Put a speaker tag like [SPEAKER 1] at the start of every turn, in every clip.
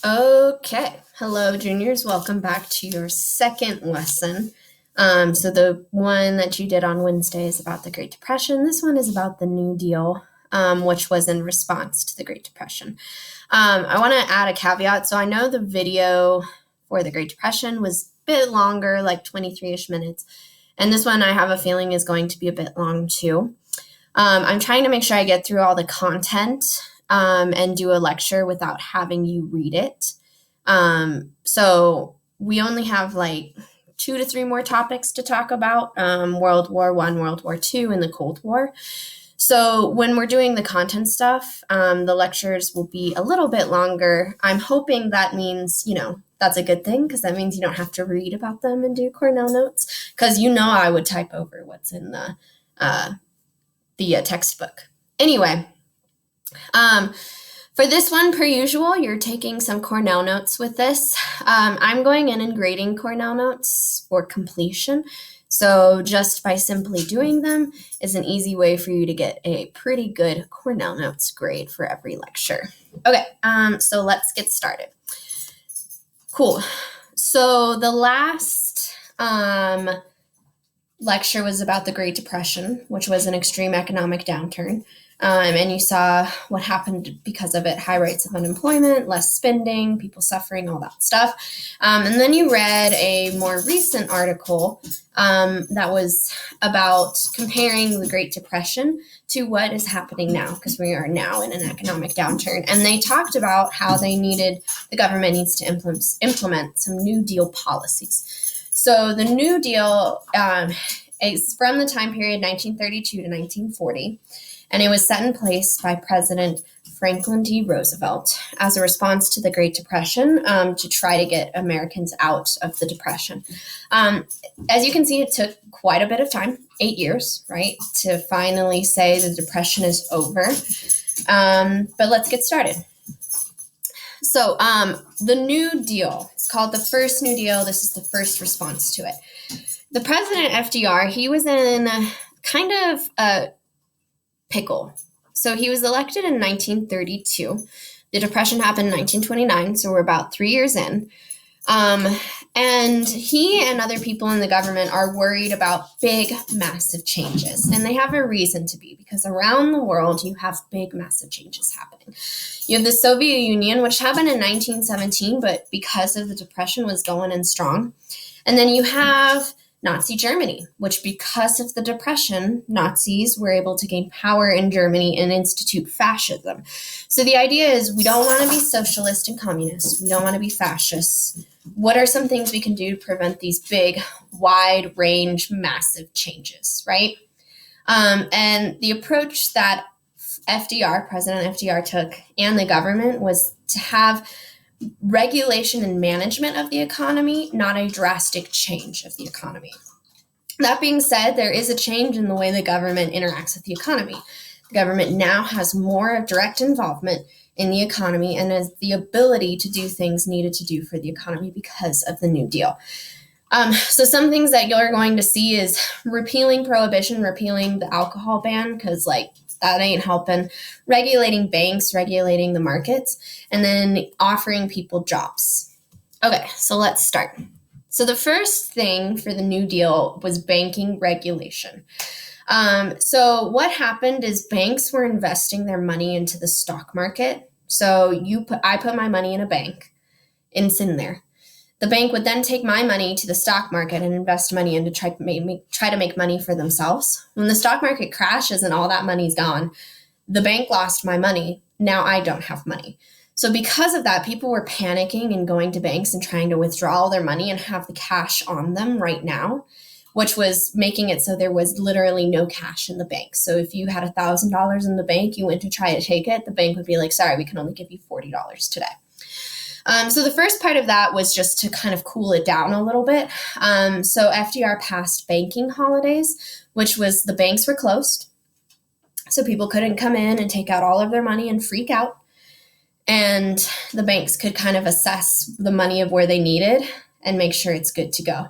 [SPEAKER 1] Okay. Hello, juniors. Welcome back to your second lesson. So the one that you did on Wednesday is about the Great Depression. This one is about the New Deal, which was in response to the Great Depression. I want to add a caveat. So I know the video for the Great Depression was a bit longer, like 23-ish minutes. And this one I have a feeling is going to be a bit long too. I'm trying to make sure I get through all the content and do a lecture without having you read it. So we only have like 2 to 3 more topics to talk about, World War I, World War II, and the Cold War. So when we're doing the content stuff, the lectures will be a little bit longer. I'm hoping that means, that's a good thing because that means you don't have to read about them and do Cornell notes because I would type over what's in the textbook. Anyway, for this one, per usual, you're taking some Cornell notes with this. I'm going in and grading Cornell notes for completion. So just by simply doing them is an easy way for you to get a pretty good Cornell notes grade for every lecture. Okay, so let's get started. Cool. So the last lecture was about the Great Depression, which was an extreme economic downturn. And you saw what happened because of it: high rates of unemployment, less spending, people suffering, all that stuff. And then you read a more recent article that was about comparing the Great Depression to what is happening now, because we are now in an economic downturn. And they talked about how the government needs to implement some New Deal policies. So the New Deal is from the time period 1932 to 1940. And it was set in place by President Franklin D. Roosevelt as a response to the Great Depression, to try to get Americans out of the Depression. As you can see, it took quite a bit of time, 8 years, right, to finally say the Depression is over. But let's get started. So the New Deal, it's called the first New Deal. This is the first response to it. The President FDR, he was in kind of a pickle. So he was elected in 1932. The Depression happened in 1929, so we're about 3 years in. And he and other people in the government are worried about big, massive changes. And they have a reason to be, because around the world, you have big, massive changes happening. You have the Soviet Union, which happened in 1917, but because of the Depression was going in strong. And then you have Nazi Germany, which because of the Depression, Nazis were able to gain power in Germany and institute fascism. So the idea is we don't want to be socialist and communist. We don't want to be fascists. What are some things we can do to prevent these big, wide range, massive changes, right? And the approach that President FDR took, and the government, was to have regulation and management of the economy, not a drastic change of the economy. That being said, there is a change in the way the government interacts with the economy. The government now has more direct involvement in the economy and has the ability to do things needed to do for the economy because of the New Deal. So some things that you're going to see is repealing prohibition, repealing the alcohol ban, because that ain't helping, regulating banks, regulating the markets, and then offering people jobs. Okay, so let's start. So the first thing for the New Deal was banking regulation. So what happened is banks were investing their money into the stock market. So I put my money in a bank, and it's in there. The bank would then take my money to the stock market and invest money in to try to make money for themselves. When the stock market crashes and all that money's gone, the bank lost my money. Now I don't have money. So because of that, people were panicking and going to banks and trying to withdraw all their money and have the cash on them right now, which was making it so there was literally no cash in the bank. So if you had $1,000 in the bank, you went to try to take it, the bank would be like, sorry, we can only give you $40 today. So the first part of that was just to kind of cool it down a little bit. So FDR passed banking holidays, which was the banks were closed. So people couldn't come in and take out all of their money and freak out. And the banks could kind of assess the money of where they needed and make sure it's good to go.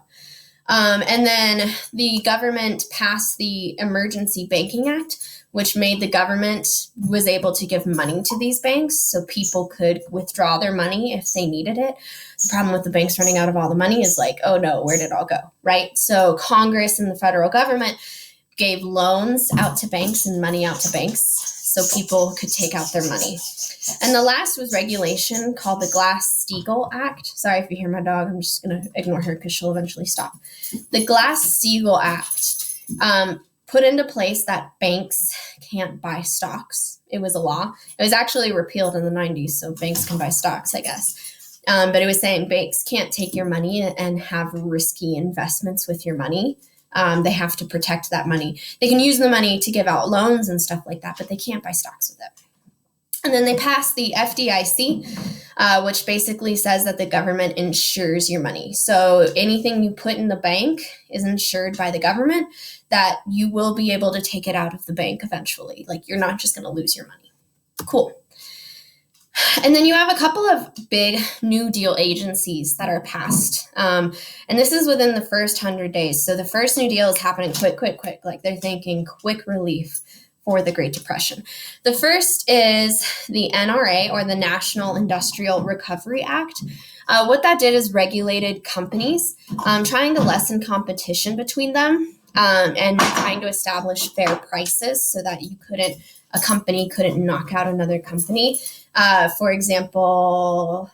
[SPEAKER 1] And then the government passed the Emergency Banking Act, which made the government was able to give money to these banks so people could withdraw their money if they needed it. The problem with the banks running out of all the money is like, oh no, where did it all go, right? So Congress and the federal government gave loans out to banks and money out to banks so people could take out their money. And the last was regulation called the Glass-Steagall Act. Sorry if you hear my dog. I'm just going to ignore her because she'll eventually stop. The Glass-Steagall Act put into place that banks can't buy stocks. It was a law. It was actually repealed in the 90s, so banks can buy stocks, I guess. But it was saying banks can't take your money and have risky investments with your money. They have to protect that money. They can use the money to give out loans and stuff like that, but they can't buy stocks with it. And then they passed the FDIC, which basically says that the government insures your money. So anything you put in the bank is insured by the government, that you will be able to take it out of the bank eventually. Like, you're not just going to lose your money. Cool. And then you have a couple of big New Deal agencies that are passed. And this is within the first 100 days. So the first New Deal is happening quick. Like, they're thinking quick relief for the Great Depression. The first is the NRA, or the National Industrial Recovery Act. What that did is regulated companies, trying to lessen competition between them, and trying to establish fair prices so that a company couldn't knock out another company. For example,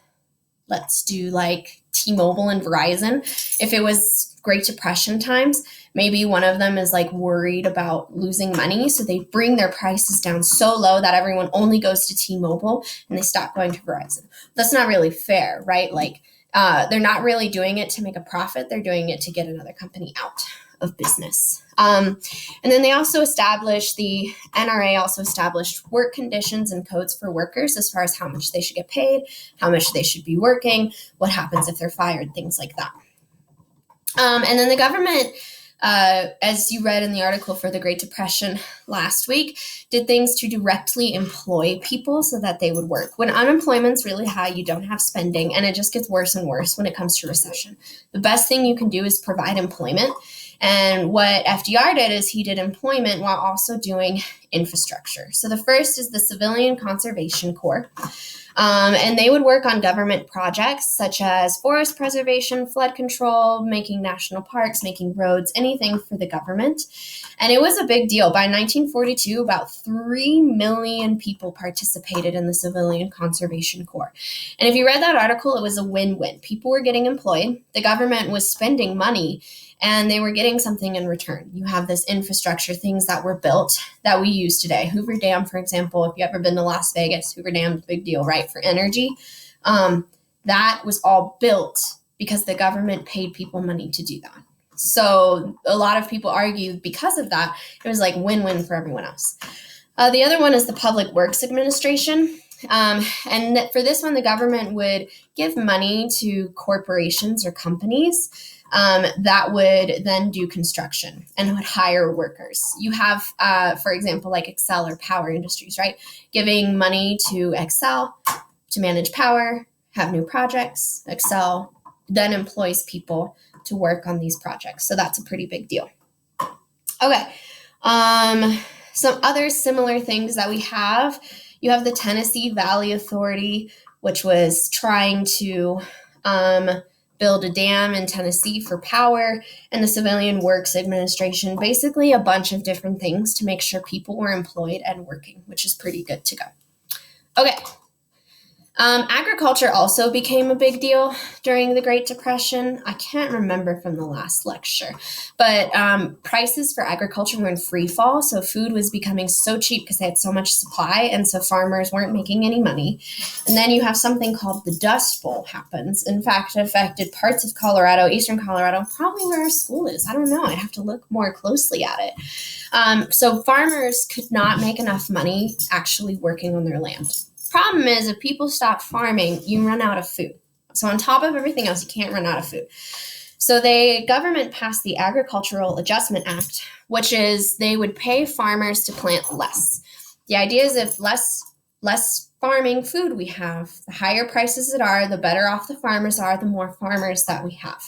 [SPEAKER 1] let's do like T-Mobile and Verizon. If it was Great Depression times, maybe one of them is like worried about losing money, so they bring their prices down so low that everyone only goes to T-Mobile and they stop going to Verizon. That's not really fair, right? Like, they're not really doing it to make a profit. They're doing it to get another company out of business. And then they also established, the NRA also established work conditions and codes for workers as far as how much they should get paid, how much they should be working, what happens if they're fired, things like that. And then the government, as you read in the article for the Great Depression last week, did things to directly employ people so that they would work. When unemployment's really high, you don't have spending, and it just gets worse and worse when it comes to recession. The best thing you can do is provide employment. And what FDR did is he did employment while also doing infrastructure. So the first is the Civilian Conservation Corps. And they would work on government projects such as forest preservation, flood control, making national parks, making roads, anything for the government. And it was a big deal. By 1942, about 3 million people participated in the Civilian Conservation Corps. And if you read that article, it was a win-win. People were getting employed, the government was spending money, and they were getting something in return. You have this infrastructure, things that were built that we use today. Hoover Dam, for example, if you've ever been to Las Vegas, Hoover Dam's a big deal, right, for energy. That was all built because the government paid people money to do that. So a lot of people argue because of that, it was like win-win for everyone else. The other one is the Public Works Administration. And for this one, the government would give money to corporations or companies that would then do construction and would hire workers. You have, for example, like Xcel or Power Industries, right? Giving money to Xcel to manage power, have new projects. Xcel then employs people to work on these projects. So that's a pretty big deal. Okay. Some other similar things that we have, you have the Tennessee Valley Authority, which was trying to build a dam in Tennessee for power, and the Civilian Works Administration, basically a bunch of different things to make sure people were employed and working, which is pretty good to go. Okay. Agriculture also became a big deal during the Great Depression. I can't remember from the last lecture, but prices for agriculture were in free fall. So food was becoming so cheap because they had so much supply, and so farmers weren't making any money. And then you have something called the Dust Bowl happens. In fact, it affected parts of Colorado, eastern Colorado, probably where our school is. I don't know. I'd have to look more closely at it. So farmers could not make enough money actually working on their land. Problem is, if people stop farming, you run out of food. So on top of everything else, you can't run out of food. So the government passed the Agricultural Adjustment Act, which is they would pay farmers to plant less. The idea is if less less farming food we have. The higher prices it are, the better off the farmers are, the more farmers that we have.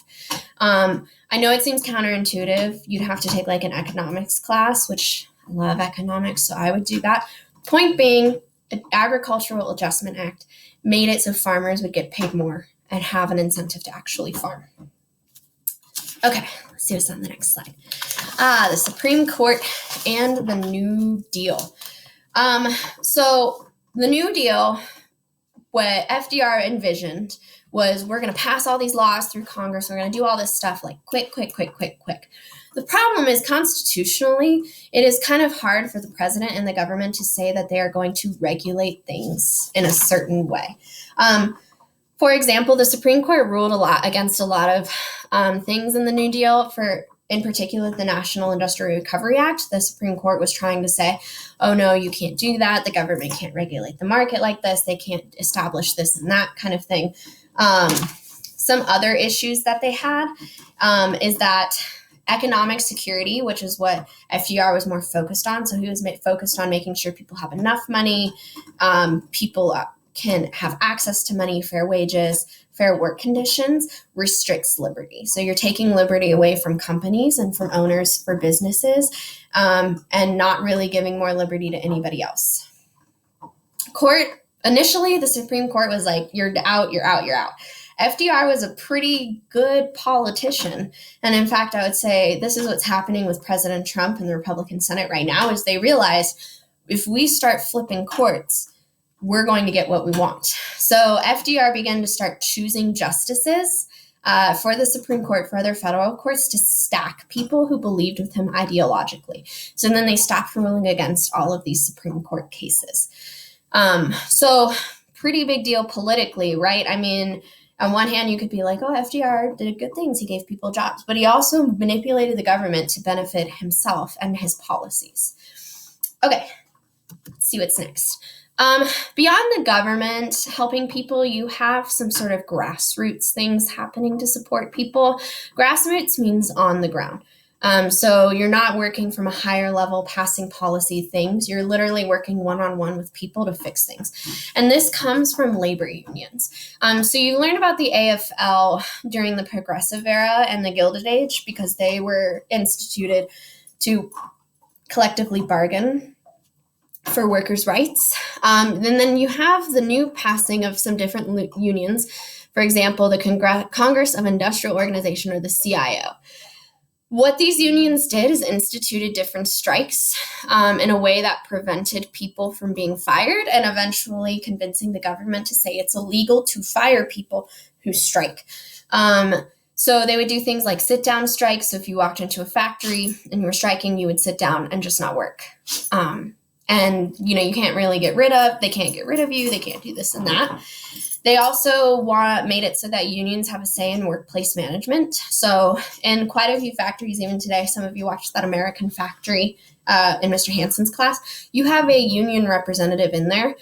[SPEAKER 1] I know it seems counterintuitive. You'd have to take like an economics class, which I love economics, so I would do that. Point being, the Agricultural Adjustment Act made it so farmers would get paid more and have an incentive to actually farm. Okay, let's see what's on the next slide. The Supreme Court and the New Deal. So the New Deal, what FDR envisioned was we're going to pass all these laws through Congress. We're going to do all this stuff like quick. The problem is constitutionally, it is kind of hard for the president and the government to say that they are going to regulate things in a certain way. For example, the Supreme Court ruled against a lot of things in the New Deal. In particular, the National Industrial Recovery Act. The Supreme Court was trying to say, oh no, you can't do that. The government can't regulate the market like this. They can't establish this and that kind of thing. Some other issues that they had is that economic security, which is what FDR was more focused on. So he was focused on making sure people have enough money, people can have access to money, fair wages, fair work conditions, restricts liberty. So you're taking liberty away from companies and from owners for businesses, and not really giving more liberty to anybody else. Initially, the Supreme Court was like, you're out. FDR was a pretty good politician. And in fact, I would say this is what's happening with President Trump and the Republican Senate right now, is they realized if we start flipping courts, we're going to get what we want. So FDR began to start choosing justices for the Supreme Court, for other federal courts, to stack people who believed with him ideologically. So then they stopped ruling against all of these Supreme Court cases. So pretty big deal politically, right? I mean, on one hand, you could be like, oh, FDR did good things. He gave people jobs. But he also manipulated the government to benefit himself and his policies. Okay, let's see what's next. Beyond the government helping people, you have some sort of grassroots things happening to support people. Grassroots means on the ground. So you're not working from a higher level, passing policy things. You're literally working one-on-one with people to fix things. And this comes from labor unions. So you learn about the AFL during the Progressive Era and the Gilded Age because they were instituted to collectively bargain for workers' rights. And then you have the new passing of some different unions. For example, the Congress of Industrial Organization, or the CIO. What these unions did is instituted different strikes in a way that prevented people from being fired, and eventually convincing the government to say it's illegal to fire people who strike. So they would do things like sit-down strikes. So if you walked into a factory and you were striking, you would sit down and just not work. And, you can't really they can't get rid of you. They can't do this and that. They also made it so that unions have a say in workplace management. So in quite a few factories, even today, some of you watched that American Factory in Mr. Hansen's class, you have a union representative in there.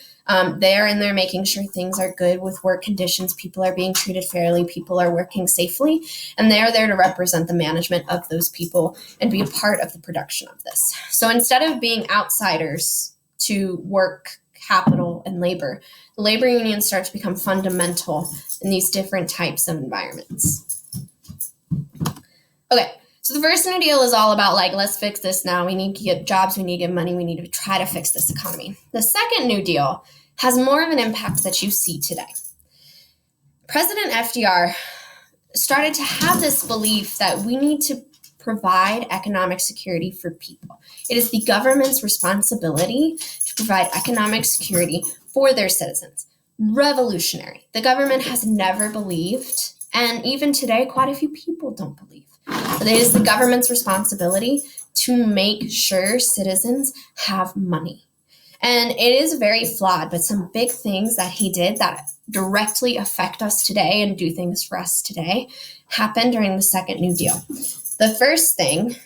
[SPEAKER 1] They're in there making sure things are good with work conditions. People are being treated fairly. People are working safely. And they're there to represent the management of those people and be a part of the production of this. So instead of being outsiders to work, capital, and labor, the labor unions start to become fundamental in these different types of environments. Okay. So the first New Deal is all about let's fix this now. We need to get jobs. We need to get money. We need to try to fix this economy. The second New Deal has more of an impact that you see today. President FDR started to have this belief that we need to provide economic security for people. It is the government's responsibility to provide economic security for their citizens. Revolutionary. The government has never believed, and even today, quite a few people don't believe, but it is the government's responsibility to make sure citizens have money. And it is very flawed, but some big things that he did that directly affect us today and do things for us today happened during the second New Deal. The first thing,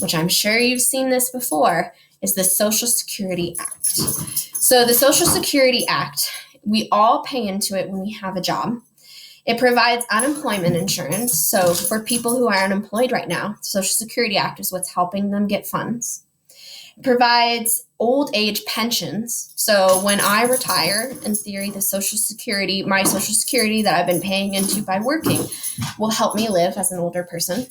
[SPEAKER 1] which I'm sure you've seen this before, is the Social Security Act. So the Social Security Act, we all pay into it when we have a job. It provides unemployment insurance. So for people who are unemployed right now, the Social Security Act is what's helping them get funds. provides old age pensions. So when I retire, in theory, my Social Security that I've been paying into by working will help me live as an older person.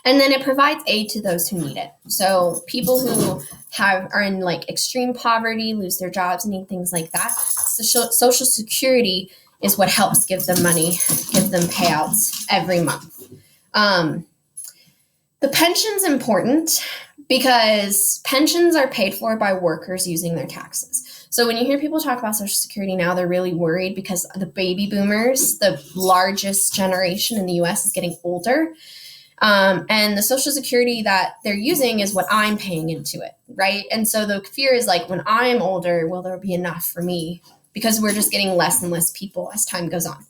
[SPEAKER 1] And then it provides aid to those who need it. So people who are in like extreme poverty, lose their jobs, need things like that. So Social Security is what helps give them money, give them payouts every month. The pension's important because pensions are paid for by workers using their taxes. So when you hear people talk about Social Security now, they're really worried because the baby boomers, the largest generation in the US, is getting older. And the Social Security that they're using is what I'm paying into it, right? And so the fear is like, when I'm older, will there be enough for me? Because we're just getting less and less people as time goes on.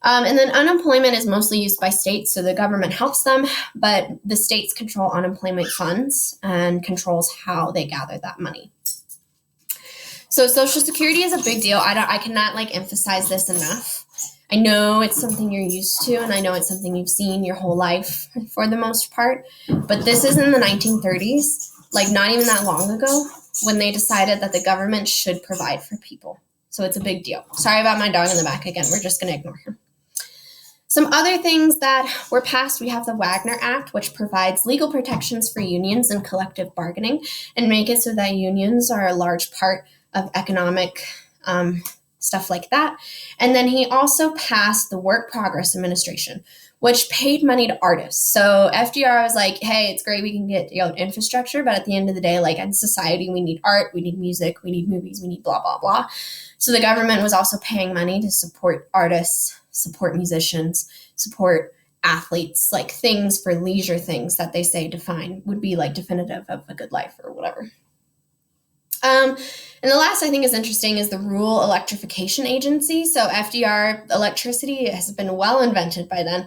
[SPEAKER 1] And then unemployment is mostly used by states, so the government helps them, but the states control unemployment funds and controls how they gather that money. So Social Security is a big deal. I cannot like emphasize this enough. I know it's something you're used to, and I know it's something you've seen your whole life for the most part, but this is in the 1930s, like not even that long ago, when they decided that the government should provide for people. So it's a big deal. Sorry about my dog in the back again. We're just going to ignore him. Some other things that were passed, we have the Wagner Act, which provides legal protections for unions and collective bargaining and make it so that unions are a large part of economic stuff like that. And then he also passed the Work Progress Administration, which paid money to artists. So FDR was like, hey, it's great we can get infrastructure, but at the end of the day, like in society, we need art, we need music, we need movies, we need blah, blah, blah. So the government was also paying money to support artists, support musicians, support athletes, like things for leisure things that they say would be like definitive of a good life or whatever. And the last I think is interesting is the Rural Electrification Agency. So FDR, electricity has been well invented by then,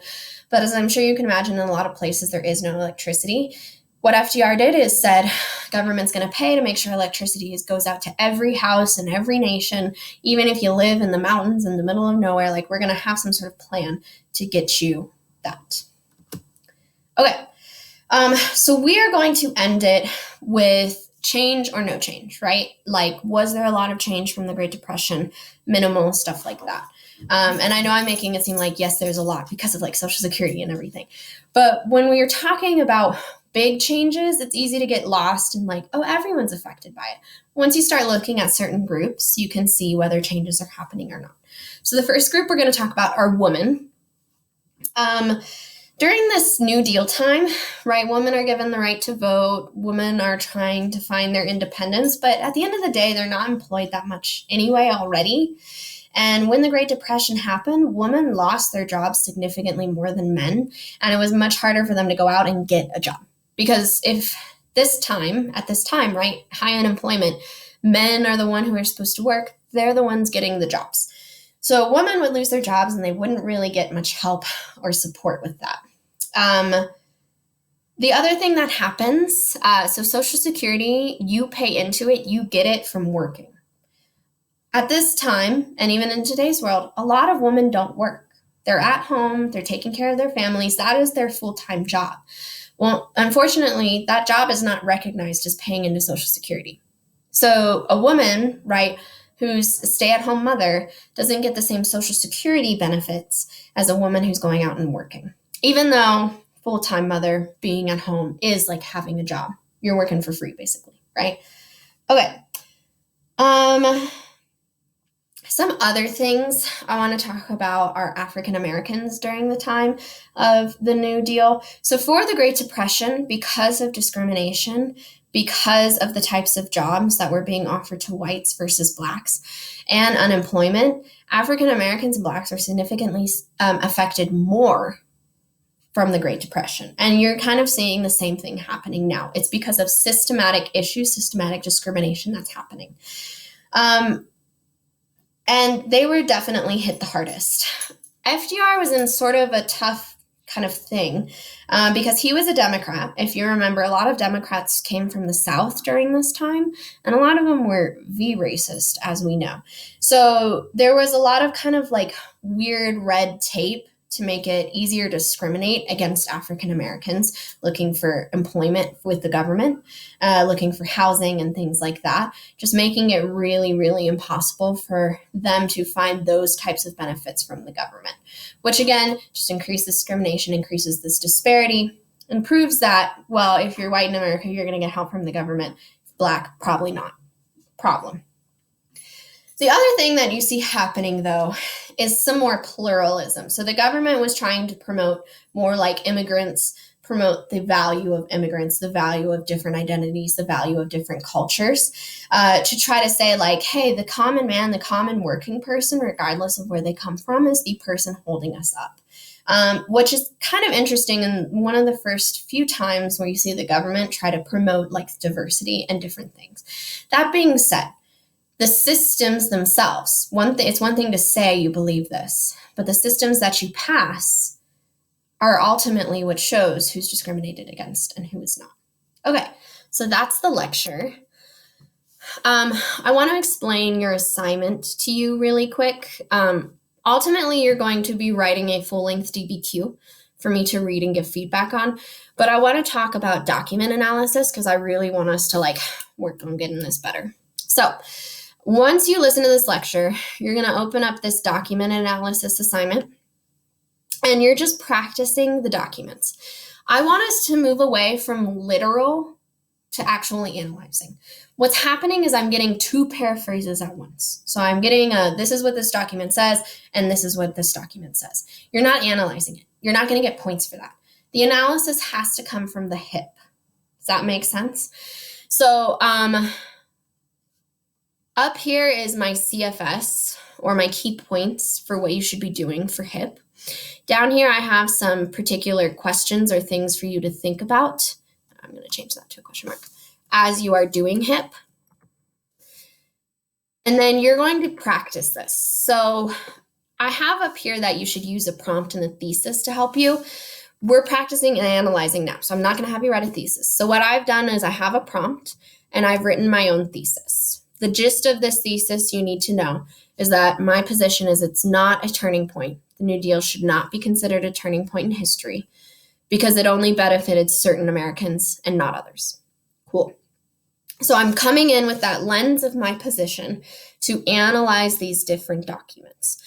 [SPEAKER 1] but as I'm sure you can imagine, in a lot of places there is no electricity. What FDR did is said, government's going to pay to make sure electricity goes out to every house in every nation, even if you live in the mountains in the middle of nowhere, like we're going to have some sort of plan to get you that. Okay, so we are going to end it with change or no change, right? Like, was there a lot of change from the Great Depression? Minimal, stuff like that. And I know I'm making it seem like, yes, there's a lot because of like Social Security and everything. But when we are talking about big changes, it's easy to get lost in like, oh, everyone's affected by it. Once you start looking at certain groups, you can see whether changes are happening or not. So the first group we're going to talk about are women. During this New Deal time, right, women are given the right to vote. Women are trying to find their independence, but at the end of the day, they're not employed that much anyway already. And when the Great Depression happened, women lost their jobs significantly more than men, and it was much harder for them to go out and get a job. Because at this time, right, high unemployment, men are the one who are supposed to work. They're the ones getting the jobs. So women would lose their jobs and they wouldn't really get much help or support with that. The other thing that happens, so Social Security, you pay into it, you get it from working. At this time, and even in today's world, a lot of women don't work. They're at home, they're taking care of their families. That is their full-time job. Well, unfortunately, that job is not recognized as paying into Social Security. So a woman, right, who's a stay-at-home mother doesn't get the same Social Security benefits as a woman who's going out and working. Even though full-time mother being at home is like having a job. You're working for free, basically, right? Okay. Some other things I want to talk about are African Americans during the time of the New Deal. So for the Great Depression, because of discrimination, because of the types of jobs that were being offered to whites versus blacks, and unemployment, African Americans and blacks are significantly affected more from the Great Depression. And you're kind of seeing the same thing happening now. It's because of systematic issues, systematic discrimination that's happening. And they were definitely hit the hardest. FDR was in sort of a tough kind of thing because he was a Democrat. If you remember, a lot of Democrats came from the South during this time, and a lot of them were racist, as we know. So there was a lot of kind of like weird red tape to make it easier to discriminate against African Americans looking for employment with the government, looking for housing and things like that, just making it really, really impossible for them to find those types of benefits from the government, which again, just increases discrimination, increases this disparity, and proves that, well, if you're white in America, you're going to get help from the government. Black, probably not. Problem. The other thing that you see happening, though, is some more pluralism. So the government was trying to promote more like immigrants, promote the value of immigrants, the value of different identities, the value of different cultures, to try to say like, hey, the common man, the common working person, regardless of where they come from, is the person holding us up. Which is kind of interesting, and one of the first few times where you see the government try to promote like diversity and different things. That being said, the systems themselves, it's one thing to say you believe this, but the systems that you pass are ultimately what shows who's discriminated against and who is not. Okay, so that's the lecture. I want to explain your assignment to you really quick. Ultimately, you're going to be writing a full-length DBQ for me to read and give feedback on, but I want to talk about document analysis because I really want us to like work on getting this better. So once you listen to this lecture, you're going to open up this document analysis assignment, and you're just practicing the documents. I want us to move away from literal to actually analyzing. What's happening is I'm getting two paraphrases at once. So I'm getting this is what this document says, and this is what this document says. You're not analyzing it. You're not going to get points for that. The analysis has to come from the hip. Does that make sense? So up here is my CFS, or my key points for what you should be doing for HIP. Down here, I have some particular questions or things for you to think about. I'm going to change that to a question mark. As you are doing HIP. And then you're going to practice this. So I have up here that you should use a prompt and a thesis to help you. We're practicing and analyzing now, so I'm not going to have you write a thesis. So what I've done is I have a prompt, and I've written my own thesis. The gist of this thesis you need to know is that my position is it's not a turning point. The New Deal should not be considered a turning point in history because it only benefited certain Americans and not others. Cool. So I'm coming in with that lens of my position to analyze these different documents.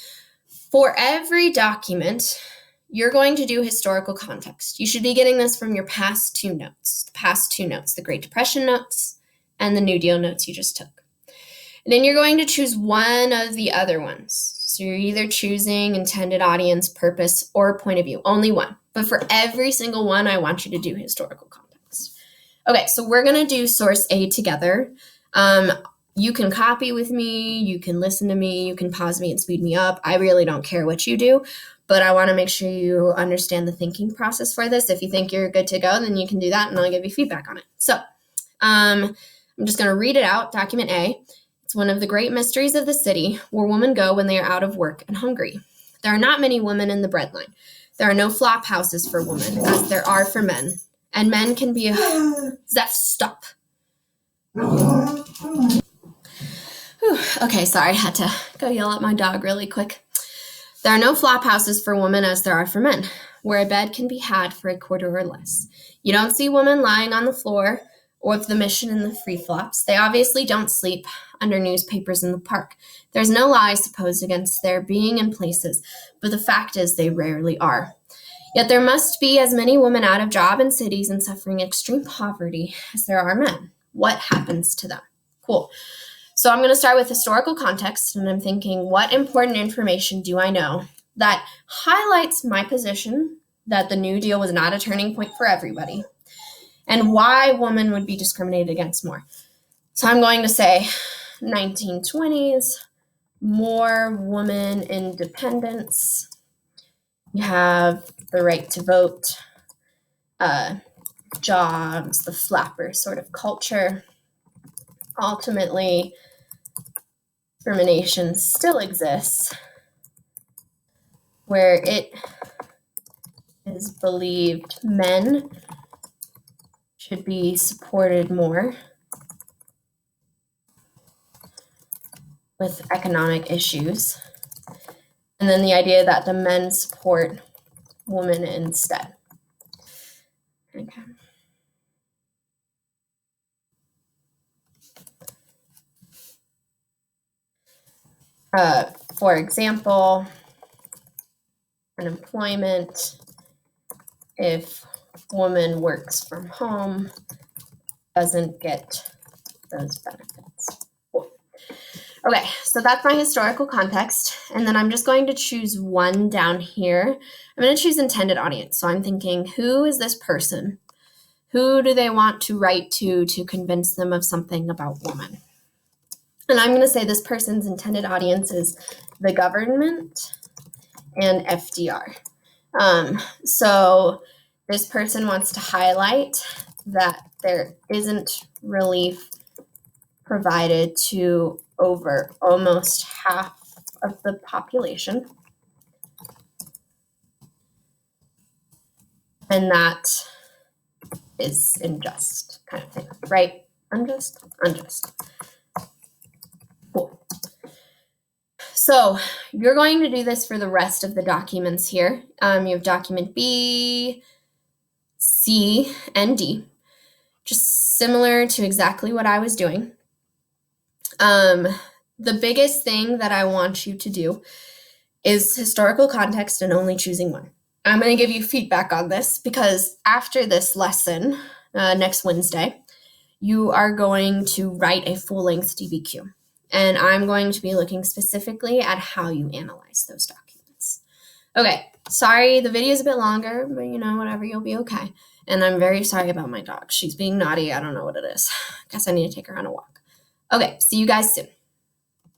[SPEAKER 1] For every document, you're going to do historical context. You should be getting this from your past two notes, the Great Depression notes and the New Deal notes you just took. And then you're going to choose one of the other ones. So you're either choosing intended audience, purpose, or point of view, only one. But for every single one, I want you to do historical context. Okay, so we're going to do source A together. You can copy with me, you can listen to me, you can pause me and speed me up. I really don't care what you do, but I want to make sure you understand the thinking process for this. If you think you're good to go, then you can do that and I'll give you feedback on it. So I'm just going to read it out, document A. It's one of the great mysteries of the city where women go when they are out of work and hungry. There are not many women in the breadline. There are no flop houses for women, as there are for men. And men can be Zeph, stop. Whew. Okay, sorry, I had to go yell at my dog really quick. There are no flop houses for women as there are for men, where a bed can be had for a quarter or less. You don't see women lying on the floor or the mission in the free flops. They obviously don't sleep under newspapers in the park. There's no lie, I suppose, against their being in places, but the fact is they rarely are. Yet there must be as many women out of job in cities and suffering extreme poverty as there are men. What happens to them? Cool. So I'm going to start with historical context, and I'm thinking, what important information do I know that highlights my position that the New Deal was not a turning point for everybody, and why women would be discriminated against more? So I'm going to say 1920s, more woman independence. You have the right to vote, jobs, the flapper sort of culture. Ultimately, discrimination still exists, where it is believed men should be supported more with economic issues. And then the idea that the men's support woman instead. Okay. For example, unemployment, if woman works from home, doesn't get those benefits. Cool. Okay, so that's my historical context. And then I'm just going to choose one down here. I'm going to choose intended audience. So I'm thinking, who is this person? Who do they want to write to convince them of something about women? And I'm going to say this person's intended audience is the government and FDR. So this person wants to highlight that there isn't relief provided to over almost half of the population, and that is unjust, kind of thing, right? Unjust. Cool. So you're going to do this for the rest of the documents here. You have document B, C, and D, just similar to exactly what I was doing. The biggest thing that I want you to do is historical context and only choosing one. I'm going to give you feedback on this because after this lesson, next Wednesday, you are going to write a full-length DBQ. And I'm going to be looking specifically at how you analyze those documents. Okay, sorry, the video is a bit longer, but whatever, you'll be okay. And I'm very sorry about my dog. She's being naughty. I don't know what it is. Guess I need to take her on a walk. Okay, see you guys soon.